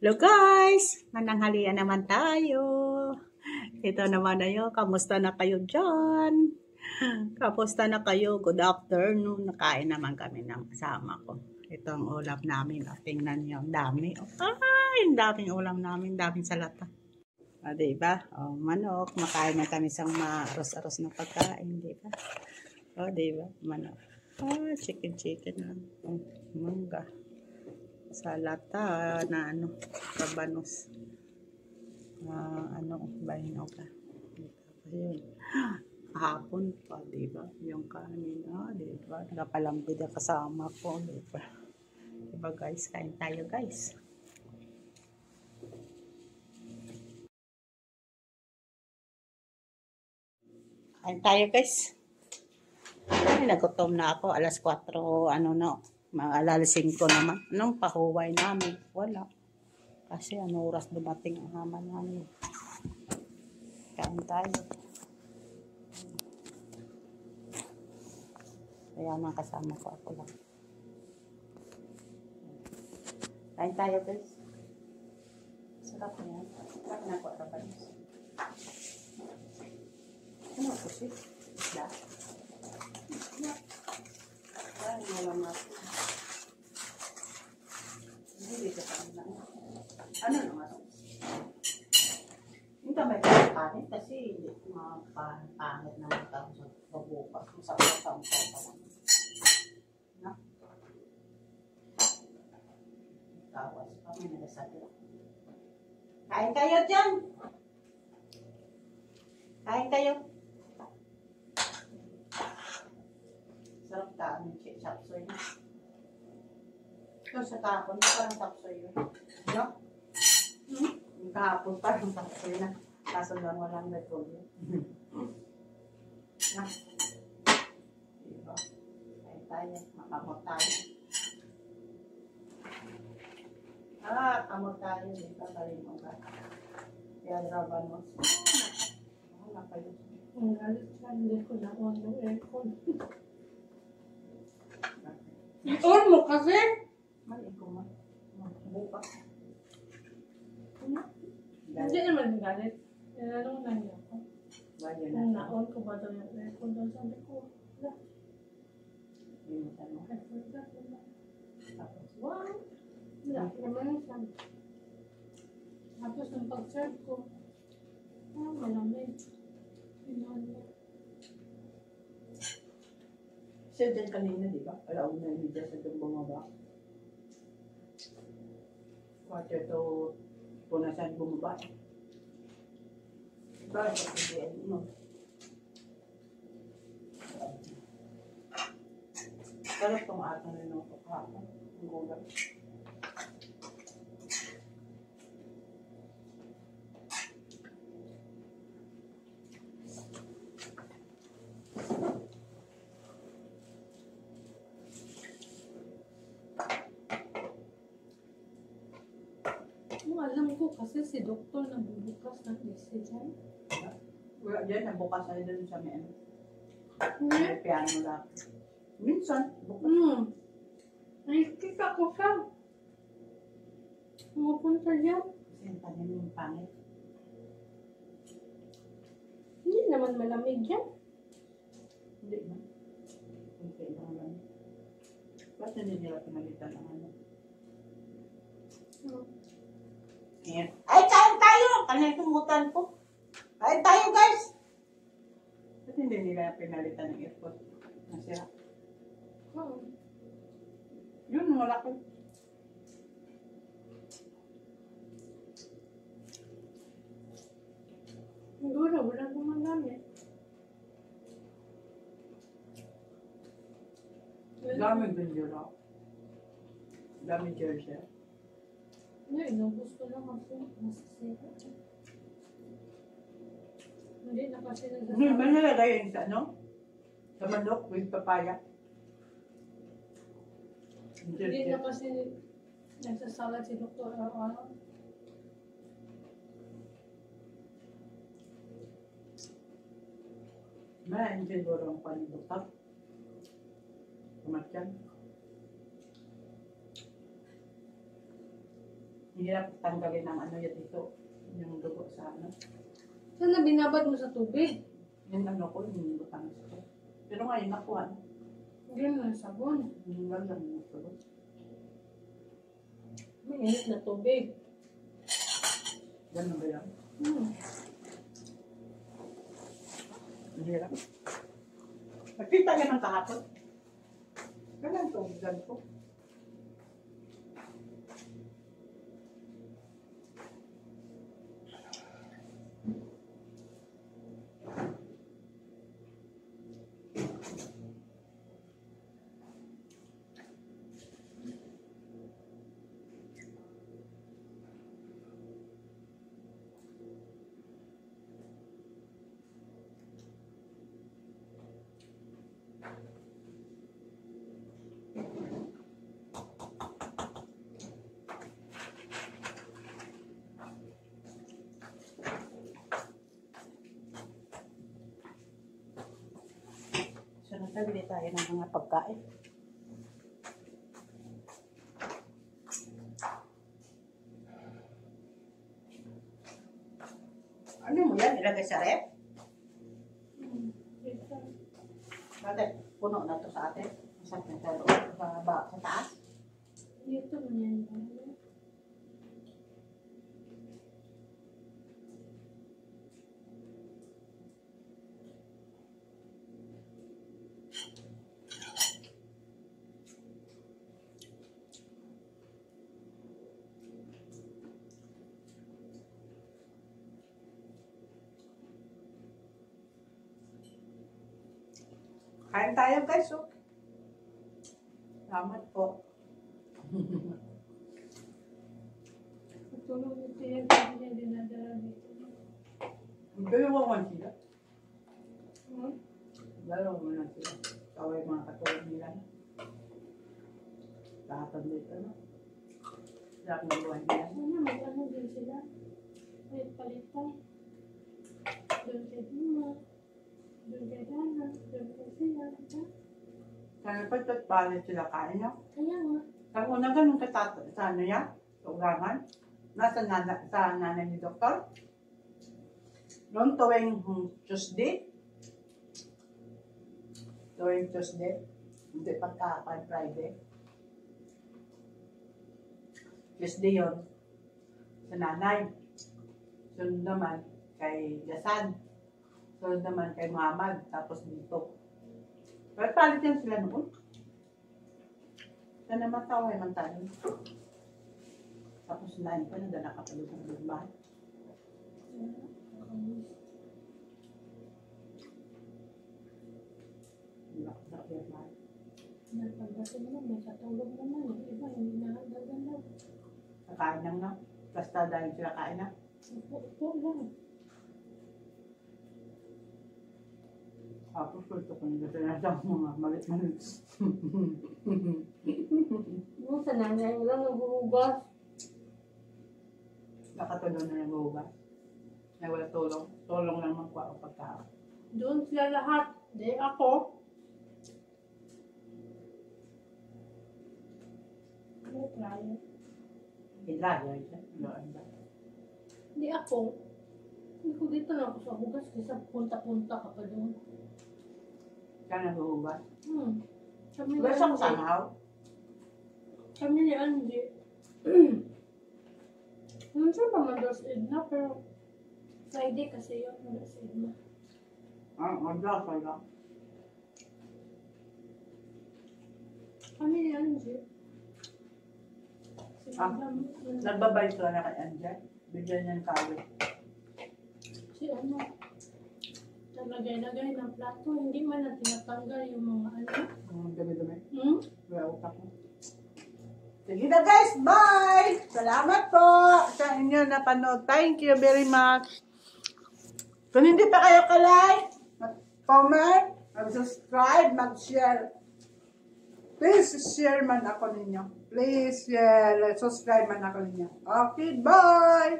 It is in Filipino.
Hello guys! Mananghalian naman tayo. Ito naman na yun. Kamusta na kayo dyan? Kamusta na kayo? Good afternoon. Nakain naman kami ng kasama ko. Ito ang ulam namin. Tingnan nyo. Ang dami. Ay, ang daming ulam namin. Daming salata. Diba? Manok. Makain na kami sa aros-aros na pagkain. Diba? Diba? Manok. Chicken na. Mangga. Salata na kabanos. Bahino ka. Ayun. Hapon pa, diba? Yung kanin, diba? Nakapalambid ang kasama ko, diba? Diba guys? Kain tayo guys. Kain tayo guys. Ay, nagutom na ako. Alas 4, alas 5 naman. Anong pahuway namin? Wala. Kasi oras dumating ang ama namin. Kain tayo. Kaya mga kasama ko ako lang. Kain tayo guys. Sarap na yan. Sarap na ako at kabanos. Ano po siya? Isda? Ay, wala mga po. Hindi dito pa naman. Ano naman? Hindi ka may kanin kasi pangit na ito sa babukas. Masakit sa pa lang. Na? Tawas pa. May nagasabi. Kain kayo dyan! Kain kayo! Sarap kain. Chapsoy na. Ito sa kahapon, parang chapsoy yun. No? Yung kahapon, parang chapsoy na. Kaso lang walang repolyo. Na? Diba? Kain tayo. Makamot tayo. Kamot tayo. Diba? Kalimong ka. Yan, rabanos. Wala kayo. Ang galit siya, hindi ko nakuha ng aircon. I-on mo kasi? Mali ko man. Bukas. Hindi naman galit. Anong nangyay ako? Bayan Nung na. na-on ko ba daw yung aircon doon, sabi ko, wala. Hindi mo tanong. I forgot na. Tapos, Wow! Wala naman siya. Tapos nung pag-serve ko, malamig. Inuan mo. siya dyan kanina, di ba? Alauna niya dyan sa doon bumaba. Quarter to punasan bumaba. Diba? Hindi, Pero itong ata na nung kapapon. Ang gulang. Alam ko kasi si doktor nagbubukas ng decision. Wala dyan, nabukas na doon sa may Hindi. may piano lang. Minsan, bukas. Nakikita ko siya. Pumupunta yan. Kasi ang tanim yung pangit. Hindi naman malamig yan. Hindi ba? Kunti lang lang. Ba't hindi nila pinalitan ang ano? Ayan. Ay, kain tayo! Kanina tumutan ko. Kain tayo, guys! Ba't hindi nila pinalitan ng airport? Nasira. Yun, malaki. Siguro, wala naman gamit. Daming bindura. Daming jersey. Hindi, inubos ko lang ako. Masasira. Hindi na kasi Hindi ba nalagay yun sa ano? Sa manok with papaya? Hindi na kasi nagsasalat si Dr. araw-araw. Maraming siguro ang panibutak. Kumatyan. Hirap tanggalin ang ano yan dito. Yung dugo sa ano. Sana binabad mo sa tubig. Yung ano ko, yung butang ko. Pero ngayon nakuha. Hindi mo ng sabon. Yung lang yung dugo. May init na tubig. Ganun ba yan? Ang hirap. Nagkita ka ng kahapon. Ganun to, ganun ko. So, nagbili tayo ng mga pagkain. Ano mo yan? Ilagay sa rep? Ate, puno na to sa atin. Sa loob, sa taas. Dito mo yan. Kain tayo guys, oh. Salamat po. Tulong ito yan. Hindi niya dinadala dito. Dalawa man sila. Hmm? Dalawa man sila. Kaway mga katulad nila. Lahat dito, no? Lahat ng buwan nila. Ano, mag-ano din sila. Palit-palitan. Doon kay Dima. Doon kay Dana. Doon kay Sila. Kaya pagtatpalit sila kain, no? Kaya nga. Ang una ganun sa ano yan? Sa ulangan? Nasa sa nanay ni Doktor? Noong tuwing Tuesday? Tuwing Tuesday? Hindi pagka-Friday. Tuesday yun. Sa nanay. Sunod naman kay Gasan. Sunod naman kay Muhammad. Tapos dito. Pero palit yan sila noon. Sana mataway man tayo. Tapos na pa, nadala ka pa doon sa bahay. Pagdating mo, may katulog naman. Yung iba, hindi na gaganda. Kakain lang na. Basta dahil sila kain na. Upo lang. Tapos gusto ko nila sinasang mga malit-malit. Yung sa nanay mo lang naghuhugas. Nakatulong na nag-uubas. Na wala tulong. Tulong lang magkuha o pagkain. Doon sila lahat. Di ako. May trial. Hidrayo siya. Loan ba? Di ako. Hindi ko dito na ako sa hugas kasi punta-punta ka pa doon. Kaya nag-uubas. Kami ni Wala siyang Angie. sanaw. Kami ni Angie. Minsan pa man daw sa Edna, pero Friday kasi yun, wala sa Edna. Maglas, wala. Kami ni Angie. Si Madam, Nagbabay sila na kay Anja. Bigyan niya ng kawit. si ano, naglagay-lagay ng plato, hindi man na tinatanggal yung mga ano. Dumi-dumi. Hmm? Wala utak mo. Sige na guys, bye! Salamat po sa inyo na panood. Thank you very much. Kung hindi pa kayo ka-like, mag-comment, mag-subscribe, mag-share. Please share man ako ninyo. Please share, subscribe man ako ninyo. Okay, bye!